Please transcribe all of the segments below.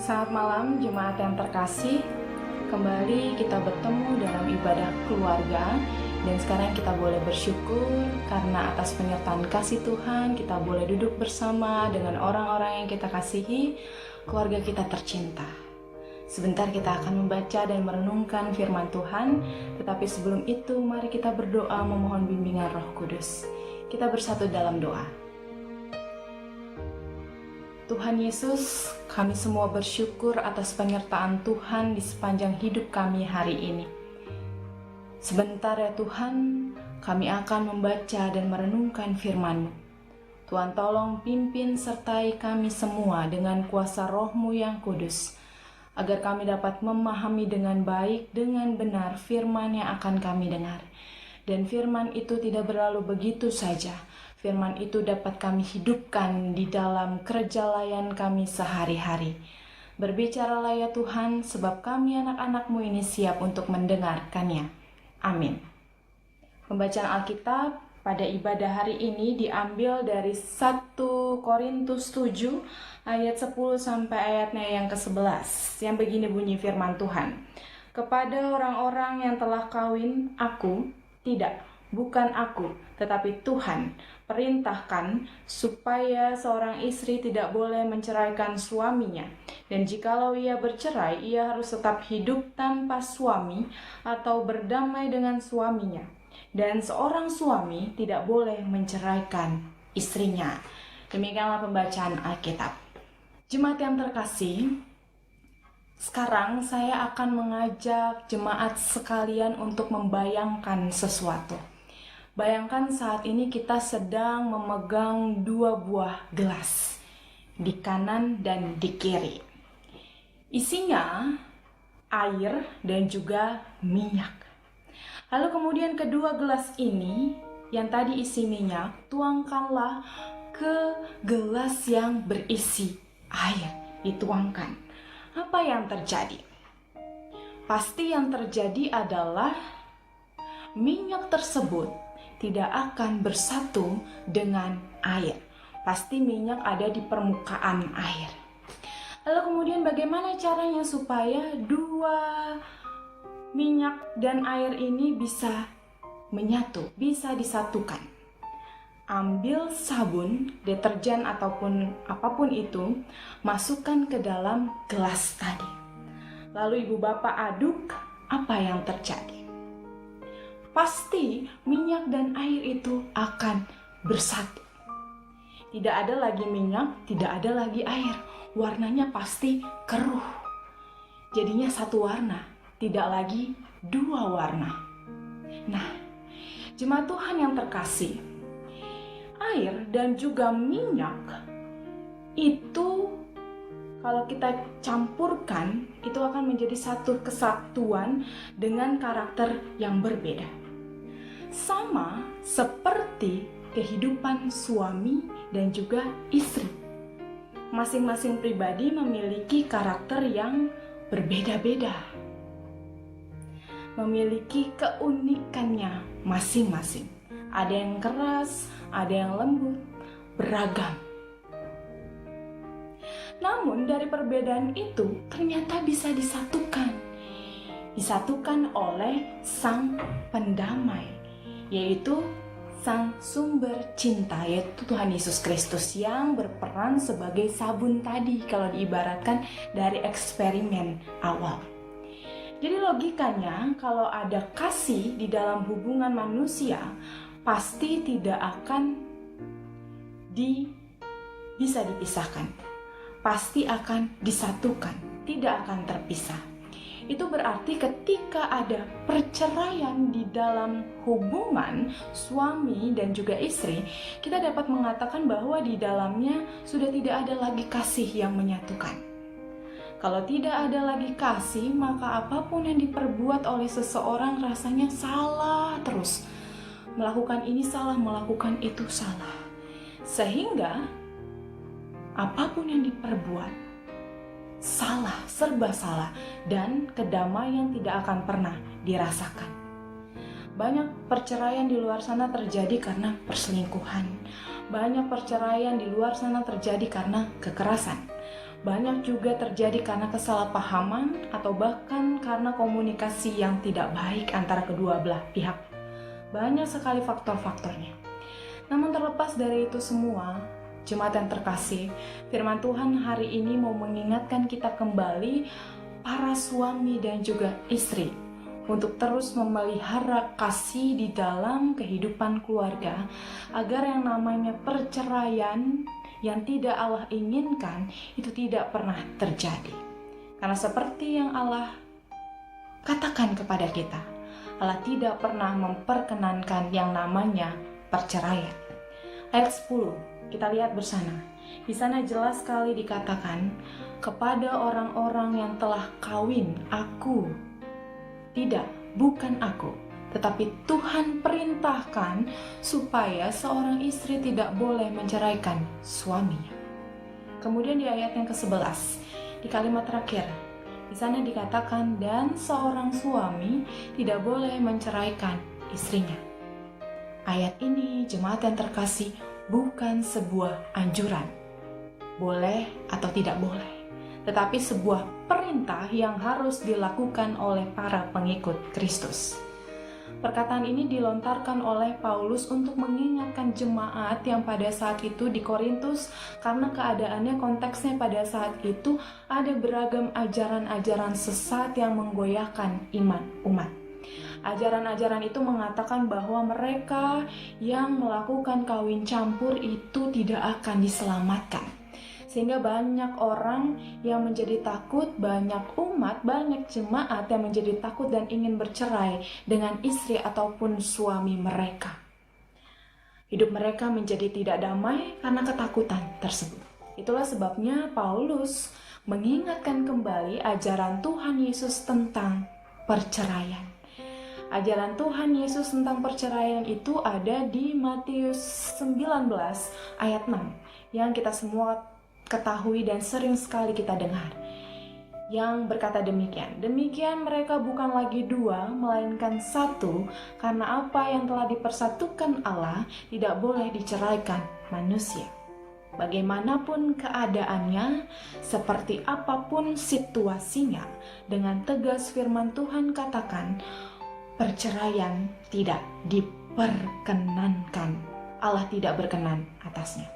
Selamat malam jemaat yang terkasih. Kembali kita bertemu dalam ibadah keluarga. Dan sekarang kita boleh bersyukur karena atas penyertaan kasih Tuhan kita boleh duduk bersama dengan orang-orang yang kita kasihi, keluarga kita tercinta. Sebentar kita akan membaca dan merenungkan firman Tuhan. Tetapi sebelum itu mari kita berdoa memohon bimbingan Roh Kudus. Kita bersatu dalam doa. Tuhan Yesus, kami semua bersyukur atas penyertaan Tuhan di sepanjang hidup kami hari ini. Sebentar ya Tuhan, kami akan membaca dan merenungkan firman-Mu. Tuhan tolong pimpin sertai kami semua dengan kuasa Roh-Mu yang kudus, agar kami dapat memahami dengan baik, dengan benar firman yang akan kami dengar. Dan firman itu tidak berlalu begitu saja. Firman itu dapat kami hidupkan di dalam kerja layan kami sehari-hari. Berbicaralah ya Tuhan, sebab kami anak-anak-Mu ini siap untuk mendengarkannya. Amin. Pembacaan Alkitab pada ibadah hari ini diambil dari 1 Korintus 7 ayat 10 sampai ayatnya yang ke-11. Yang begini bunyi firman Tuhan. Kepada orang-orang yang telah kawin, bukan aku, tetapi Tuhan perintahkan supaya seorang istri tidak boleh menceraikan suaminya. Dan jikalau ia bercerai, ia harus tetap hidup tanpa suami atau berdamai dengan suaminya. Dan seorang suami tidak boleh menceraikan istrinya. Demikianlah pembacaan Alkitab. Jemaat yang terkasih, sekarang saya akan mengajak jemaat sekalian untuk membayangkan sesuatu. Bayangkan saat ini kita sedang memegang 2 buah gelas di kanan dan di kiri. Isinya air dan juga minyak. Lalu kemudian kedua gelas ini yang tadi isi minyak, tuangkanlah ke gelas yang berisi air. Dituangkan. Apa yang terjadi? Pasti yang terjadi adalah minyak tersebut tidak akan bersatu dengan air. Pasti minyak ada di permukaan air. Lalu kemudian bagaimana caranya supaya 2 minyak dan air ini bisa menyatu, bisa disatukan? Ambil sabun, deterjen ataupun apapun itu, masukkan ke dalam gelas tadi. Lalu ibu bapak aduk, apa yang terjadi? Pasti minyak dan air itu akan bersatu. Tidak ada lagi minyak, tidak ada lagi air. Warnanya pasti keruh. Jadinya satu warna, tidak lagi 2 warna. Nah, jemaat Tuhan yang terkasih, air dan juga minyak itu kalau kita campurkan, itu akan menjadi satu kesatuan dengan karakter yang berbeda. Sama seperti kehidupan suami dan juga istri. Masing-masing pribadi memiliki karakter yang berbeda-beda. Memiliki keunikannya masing-masing. Ada yang keras, ada yang lembut, beragam. Namun dari perbedaan itu ternyata bisa disatukan. Disatukan oleh Sang Pendamai, yaitu Sang Sumber Cinta, yaitu Tuhan Yesus Kristus yang berperan sebagai sabun tadi kalau diibaratkan dari eksperimen awal. Jadi logikanya kalau ada kasih di dalam hubungan manusia, pasti tidak akan bisa dipisahkan. Pasti akan disatukan, tidak akan terpisah. Itu berarti ketika ada perceraian di dalam hubungan suami dan juga istri, kita dapat mengatakan bahwa di dalamnya sudah tidak ada lagi kasih yang menyatukan. Kalau tidak ada lagi kasih, maka apapun yang diperbuat oleh seseorang rasanya salah terus. Melakukan ini salah, melakukan itu salah. Sehingga apapun yang diperbuat salah, serba salah, dan kedamaian tidak akan pernah dirasakan. Banyak perceraian di luar sana terjadi karena perselingkuhan. Banyak perceraian di luar sana terjadi karena kekerasan. Banyak juga terjadi karena kesalahpahaman atau bahkan karena komunikasi yang tidak baik antara kedua belah pihak. Banyak sekali faktor-faktornya. Namun terlepas dari itu semua, jemaat yang terkasih, firman Tuhan hari ini mau mengingatkan kita kembali para suami dan juga istri untuk terus memelihara kasih di dalam kehidupan keluarga, agar yang namanya perceraian yang tidak Allah inginkan itu tidak pernah terjadi. Karena seperti yang Allah katakan kepada kita, Allah tidak pernah memperkenankan yang namanya perceraian. Ayat 10, kita lihat bersama. Di sana jelas sekali dikatakan, kepada orang-orang yang telah kawin, aku. Tidak, bukan aku. Tetapi Tuhan perintahkan supaya seorang istri tidak boleh menceraikan suaminya. Kemudian di ayat yang ke-11, di kalimat terakhir, di sana dikatakan, dan seorang suami tidak boleh menceraikan istrinya. Ayat ini, jemaat yang terkasih, bukan sebuah anjuran, boleh atau tidak boleh, tetapi sebuah perintah yang harus dilakukan oleh para pengikut Kristus. Perkataan ini dilontarkan oleh Paulus untuk mengingatkan jemaat yang pada saat itu di Korintus, karena keadaannya, konteksnya pada saat itu ada beragam ajaran-ajaran sesat yang menggoyahkan iman umat. Ajaran-ajaran itu mengatakan bahwa mereka yang melakukan kawin campur itu tidak akan diselamatkan. Sehingga banyak orang yang menjadi takut, banyak umat, banyak jemaat yang menjadi takut dan ingin bercerai dengan istri ataupun suami mereka. Hidup mereka menjadi tidak damai karena ketakutan tersebut. Itulah sebabnya Paulus mengingatkan kembali ajaran Tuhan Yesus tentang perceraian. Ajaran Tuhan Yesus tentang perceraian itu ada di Matius 19 ayat 6 yang kita semua ketahui dan sering sekali kita dengar, yang berkata demikian. Demikian mereka bukan lagi dua, melainkan satu, karena apa yang telah dipersatukan Allah tidak boleh diceraikan manusia. Bagaimanapun keadaannya, seperti apapun situasinya, dengan tegas firman Tuhan katakan, perceraian tidak diperkenankan. Allah tidak berkenan atasnya.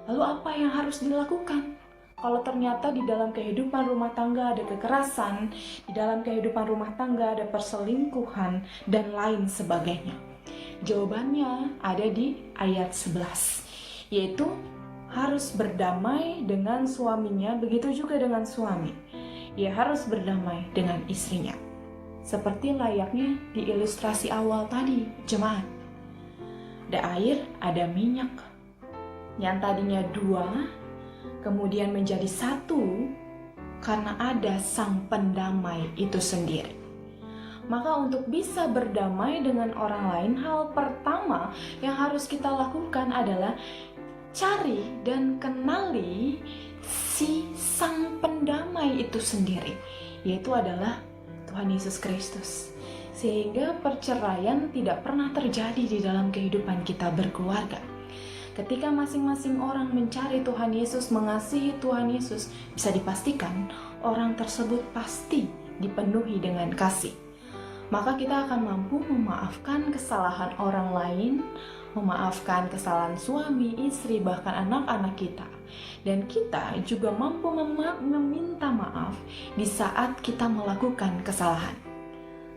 Lalu apa yang harus dilakukan? Kalau ternyata di dalam kehidupan rumah tangga ada kekerasan, di dalam kehidupan rumah tangga ada perselingkuhan, dan lain sebagainya. Jawabannya ada di ayat 11, yaitu harus berdamai dengan suaminya, begitu juga dengan suami. Ia harus berdamai dengan istrinya. Seperti layaknya di ilustrasi awal tadi, jemaat. Ada air, ada minyak. Yang tadinya dua, kemudian menjadi satu, karena ada sang pendamai itu sendiri. Maka untuk bisa berdamai dengan orang lain, hal pertama yang harus kita lakukan adalah cari dan kenali si sang pendamai itu sendiri, yaitu adalah Tuhan Yesus Kristus. Sehingga perceraian tidak pernah terjadi di dalam kehidupan kita berkeluarga. Ketika masing-masing orang mencari Tuhan Yesus, mengasihi Tuhan Yesus, bisa dipastikan orang tersebut pasti dipenuhi dengan kasih. Maka kita akan mampu memaafkan kesalahan orang lain, memaafkan kesalahan suami, istri, bahkan anak-anak kita. Dan kita juga mampu meminta maaf di saat kita melakukan kesalahan.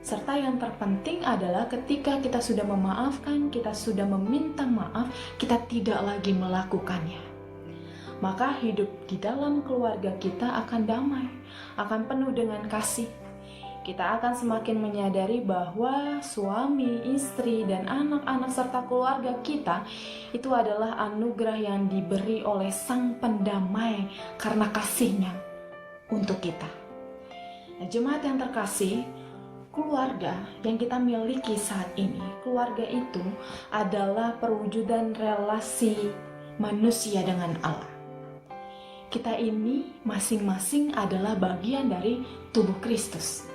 Serta yang terpenting adalah ketika kita sudah memaafkan, kita sudah meminta maaf, kita tidak lagi melakukannya. Maka hidup di dalam keluarga kita akan damai, akan penuh dengan kasih. Kita akan semakin menyadari bahwa suami, istri, dan anak-anak serta keluarga kita itu adalah anugerah yang diberi oleh Sang Pendamai karena kasih-Nya untuk kita. Nah, jemaat yang terkasih, keluarga yang kita miliki saat ini, keluarga itu adalah perwujudan relasi manusia dengan Allah. Kita ini masing-masing adalah bagian dari tubuh Kristus.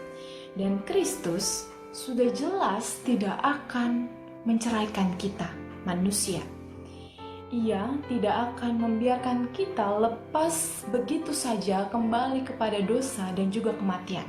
Dan Kristus sudah jelas tidak akan menceraikan kita, manusia. Ia tidak akan membiarkan kita lepas begitu saja kembali kepada dosa dan juga kematian.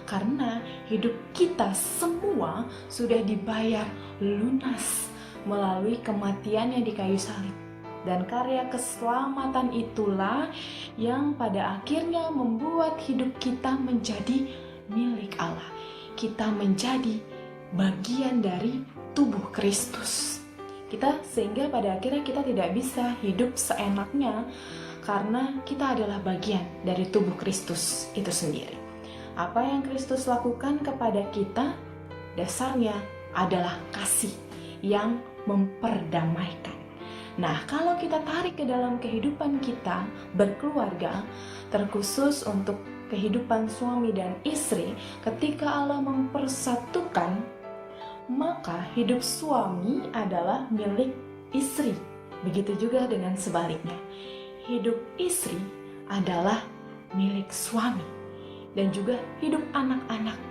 Karena hidup kita semua sudah dibayar lunas melalui kematiannya di kayu salib. Dan karya keselamatan itulah yang pada akhirnya membuat hidup kita menjadi milik Allah. Kita menjadi bagian dari tubuh Kristus. Sehingga pada akhirnya kita tidak bisa hidup seenaknya karena kita adalah bagian dari tubuh Kristus itu sendiri. Apa yang Kristus lakukan kepada kita dasarnya adalah kasih yang memperdamaikan. Nah, kalau kita tarik ke dalam kehidupan kita berkeluarga, terkhusus untuk kehidupan suami dan istri, ketika Allah mempersatukan, maka hidup suami adalah milik istri. Begitu juga dengan sebaliknya. Hidup istri adalah milik suami. Dan juga hidup anak-anak.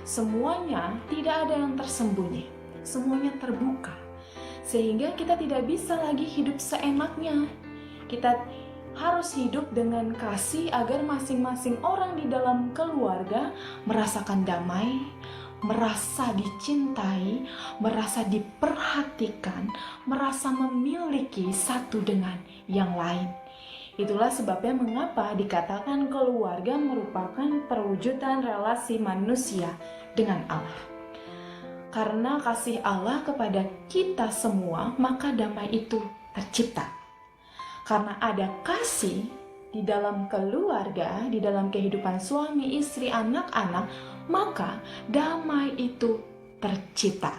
Semuanya tidak ada yang tersembunyi. Semuanya terbuka. Sehingga kita tidak bisa lagi hidup seenaknya. Kita harus hidup dengan kasih agar masing-masing orang di dalam keluarga merasakan damai, merasa dicintai, merasa diperhatikan, merasa memiliki satu dengan yang lain. Itulah sebabnya mengapa dikatakan keluarga merupakan perwujudan relasi manusia dengan Allah. Karena kasih Allah kepada kita semua, maka damai itu tercipta. Karena ada kasih di dalam keluarga, di dalam kehidupan suami, istri, anak-anak, maka damai itu tercipta.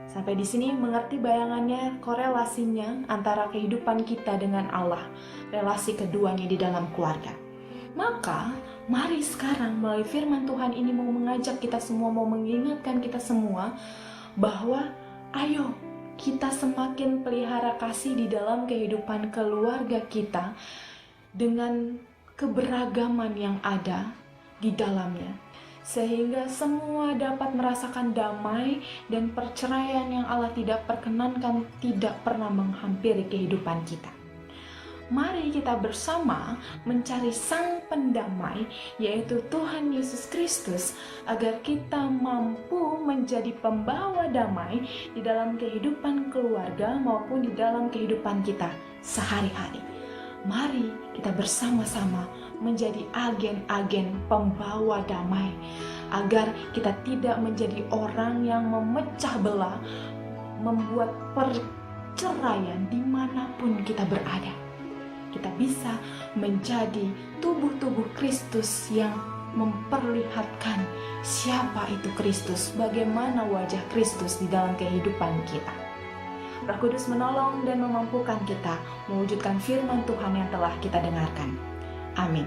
Sampai di sini mengerti bayangannya, korelasinya antara kehidupan kita dengan Allah, relasi keduanya di dalam keluarga. Maka mari sekarang melalui firman Tuhan ini mau mengajak kita semua, mau mengingatkan kita semua bahwa ayo kita semakin pelihara kasih di dalam kehidupan keluarga kita dengan keberagaman yang ada di dalamnya, sehingga semua dapat merasakan damai dan perceraian yang Allah tidak perkenankan tidak pernah menghampiri kehidupan kita. Mari kita bersama mencari Sang Pendamai, yaitu Tuhan Yesus Kristus, agar kita mampu menjadi pembawa damai di dalam kehidupan keluarga maupun di dalam kehidupan kita sehari-hari. Mari kita bersama-sama menjadi agen-agen pembawa damai, agar kita tidak menjadi orang yang memecah belah, membuat perceraian dimanapun kita berada. Kita bisa menjadi tubuh-tubuh Kristus yang memperlihatkan siapa itu Kristus, bagaimana wajah Kristus di dalam kehidupan kita. Roh Kudus menolong dan memampukan kita mewujudkan firman Tuhan yang telah kita dengarkan. Amin.